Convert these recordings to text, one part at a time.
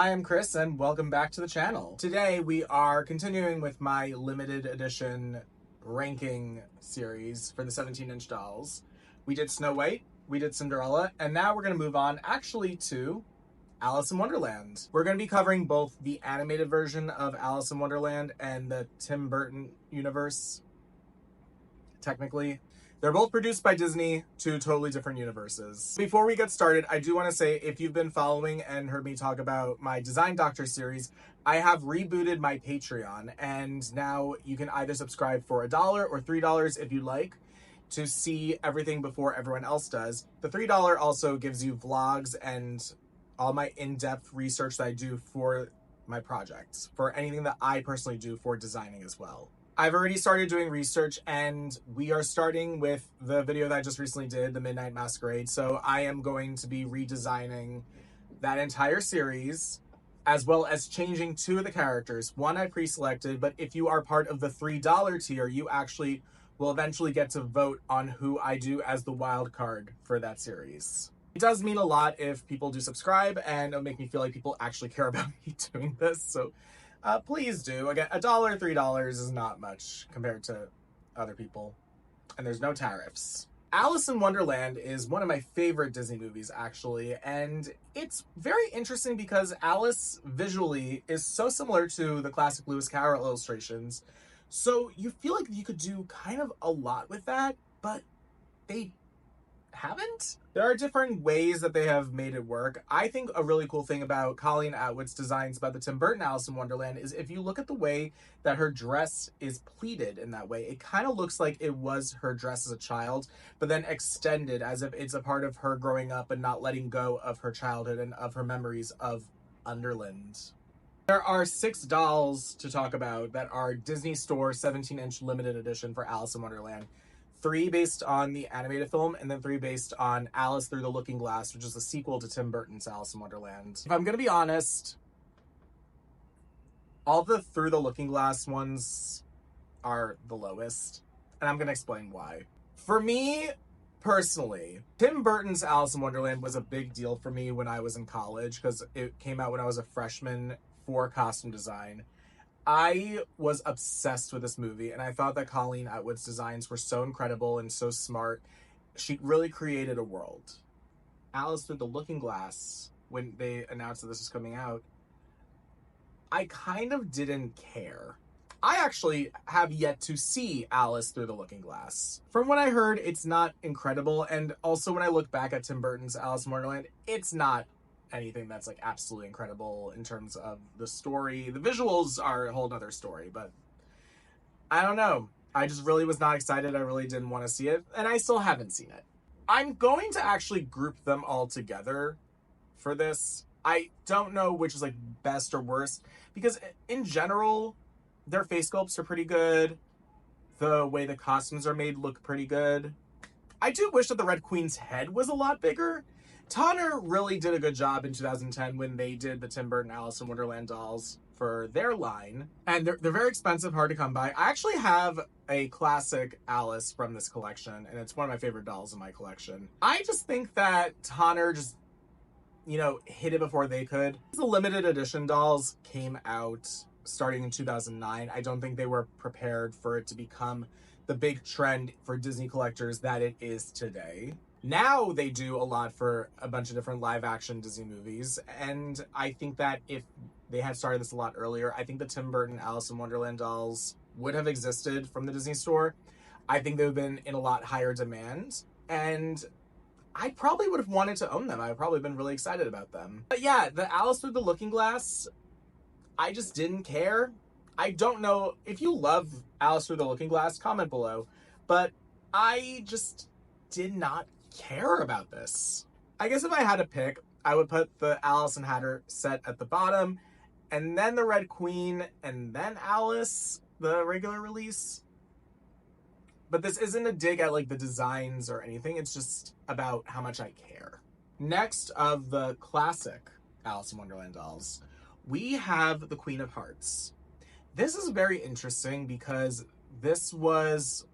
Hi, I'm Chris and welcome back to the channel. Today we are continuing with my limited edition ranking series for the 17-inch dolls. We did Snow White, we did Cinderella, and now we're going to move on actually to Alice in Wonderland. We're going to be covering both the animated version of Alice in Wonderland and the Tim Burton universe, technically. They're both produced by Disney, two totally different universes. Before we get started, I do want to say, if you've been following and heard me talk about my Design Doctor series, I have rebooted my Patreon, and now you can either subscribe for $1 or $3 if you like to see everything before everyone else does. The $3 also gives you vlogs and all my in-depth research that I do for my projects, for anything that I personally do for designing as well. I've already started doing research, and we are starting with the video that I just recently did, the Midnight Masquerade. So I am going to be redesigning that entire series, as well as changing two of the characters. One I pre-selected, but if you are part of the $3 tier, you actually will eventually get to vote on who I do as the wild card for that series. It does mean a lot if people do subscribe, and it'll make me feel like people actually care about me doing this. So please do. Again, $1, $3 is not much compared to other people, and there's no tariffs. Alice in Wonderland is one of my favorite Disney movies, actually, and it's very interesting because Alice visually is so similar to the classic Lewis Carroll illustrations, so you feel like you could do kind of a lot with that, but they haven't. There are different ways that they have made it work. I think a really cool thing about Colleen Atwood's designs about the Tim Burton Alice in Wonderland is if you look at the way that her dress is pleated in that way, it kind of looks like it was her dress as a child, but then extended as if it's a part of her growing up and not letting go of her childhood and of her memories of Wonderland. There are 6 dolls to talk about that are Disney Store 17-inch limited edition for Alice in Wonderland. 3 based on the animated film, and then 3 based on Alice Through the Looking Glass, which is the sequel to Tim Burton's Alice in Wonderland. If I'm gonna be honest, all the Through the Looking Glass ones are the lowest, and I'm gonna explain why. For me, personally, Tim Burton's Alice in Wonderland was a big deal for me when I was in college, because it came out when I was a freshman for costume design. I was obsessed with this movie, and I thought that Colleen Atwood's designs were so incredible and so smart. She really created a world. Alice Through the Looking Glass, when they announced that this was coming out, I kind of didn't care. I actually have yet to see Alice Through the Looking Glass. From what I heard, it's not incredible, and also when I look back at Tim Burton's Alice in Wonderland, it's not anything that's like absolutely incredible in terms of the story. The visuals are a whole nother story, but I don't know. I just really was not excited. I really didn't want to see it, and I still haven't seen it. I'm going to actually group them all together for this. I don't know which is like best or worst, because in general, their face sculpts are pretty good. The way the costumes are made look pretty good. I do wish that the Red Queen's head was a lot bigger. Tonner really did a good job in 2010 when they did the Tim Burton Alice in Wonderland dolls for their line. And they're very expensive, hard to come by. I actually have a classic Alice from this collection, and it's one of my favorite dolls in my collection. I just think that Tonner just, hit it before they could. The limited edition dolls came out starting in 2009. I don't think they were prepared for it to become the big trend for Disney collectors that it is today. Now they do a lot for a bunch of different live action Disney movies, and I think that if they had started this a lot earlier, I think the Tim Burton Alice in Wonderland dolls would have existed from the Disney Store. I think they would have been in a lot higher demand, and I probably would have wanted to own them. I would probably have been really excited about them. But yeah, the Alice Through the Looking Glass, I just didn't care. I don't know if you love Alice Through the Looking Glass, comment below, but I just did not care about this. I guess if I had to pick, I would put the Alice and Hatter set at the bottom, and then the Red Queen, and then Alice, the regular release. But this isn't a dig at like the designs or anything, it's just about how much I care. Next, of the classic Alice in Wonderland dolls, we have the Queen of Hearts. This is very interesting because this was,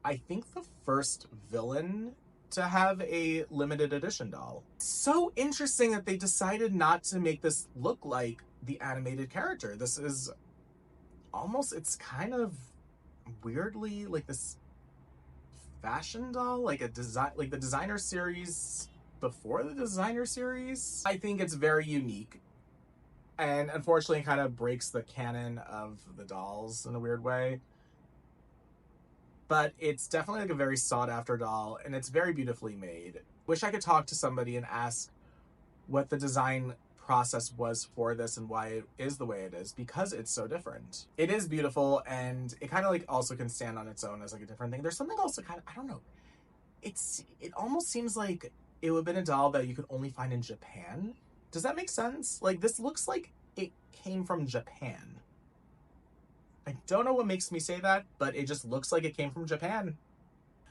I think, the first villain to have a limited edition doll. So interesting that they decided not to make this look like the animated character. This is almost, it's kind of weirdly like this fashion doll, like a design, like the designer series before the designer series. I think it's very unique, and unfortunately kind of breaks the canon of the dolls in a weird way. But it's definitely like a very sought after doll, and it's very beautifully made. Wish I could talk to somebody and ask what the design process was for this and why it is the way it is, because it's so different. It is beautiful, and it kind of like also can stand on its own as like a different thing. There's something also kind of, I don't know, it almost seems like it would have been a doll that you could only find in Japan. Does that make sense? Like, this looks like it came from Japan. I don't know what makes me say that, but it just looks like it came from Japan.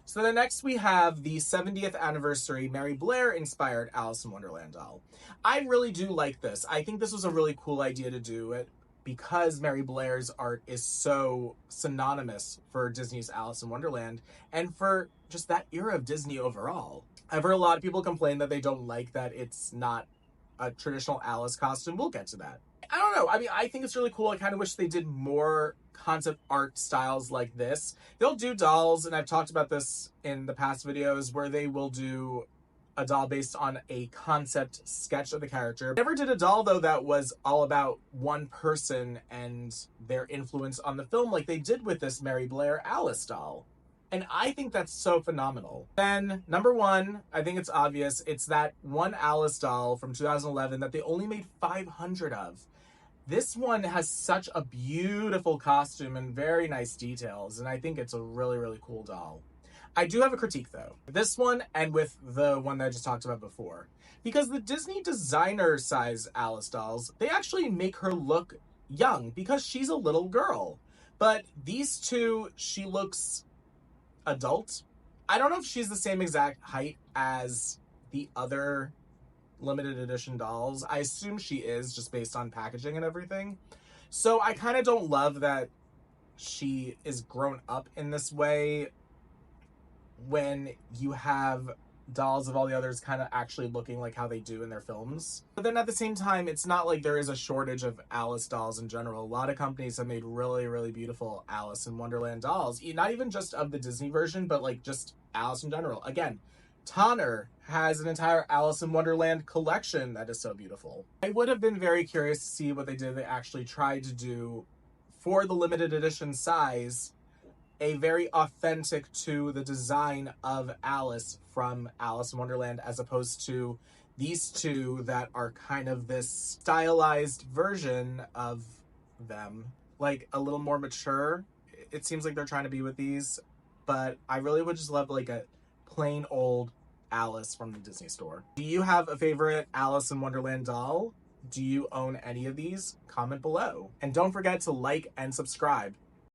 So then next we have the 70th anniversary Mary Blair inspired Alice in Wonderland doll. I really do like this. I think this was a really cool idea to do it because Mary Blair's art is so synonymous for Disney's Alice in Wonderland and for just that era of Disney overall. I've heard a lot of people complain that they don't like that it's not a traditional Alice costume. We'll get to that. I don't know. I mean, I think it's really cool. I kind of wish they did more concept art styles like this. They'll do dolls, and I've talked about this in the past videos, where they will do a doll based on a concept sketch of the character. Never did a doll, though, that was all about one person and their influence on the film like they did with this Mary Blair Alice doll. And I think that's so phenomenal. Then, number one, I think it's obvious, it's that one Alice doll from 2011 that they only made 500 of. This one has such a beautiful costume and very nice details, and I think it's a really, really cool doll. I do have a critique, though. This one, and with the one that I just talked about before. Because the Disney designer size Alice dolls, they actually make her look young, because she's a little girl. But these two, she looks adult. I don't know if she's the same exact height as the other limited edition dolls. I assume she is, just based on packaging and everything. So I kind of don't love that she is grown up in this way when you have dolls of all the others kind of actually looking like how they do in their films. But then at the same time, it's not like there is a shortage of Alice dolls in general. A lot of companies have made really, really beautiful Alice in Wonderland dolls. Not even just of the Disney version, but like just Alice in general. Again, Tonner has an entire Alice in Wonderland collection that is so beautiful. I would have been very curious to see what they did. They actually tried to do for the limited edition size, a very authentic to the design of Alice from Alice in Wonderland, as opposed to these two that are kind of this stylized version of them, like a little more mature. It seems like they're trying to be with these, but I really would just love like a plain old Alice from the Disney store. Do you have a favorite Alice in Wonderland doll? Do you own any of these? Comment below. And don't forget to like and subscribe.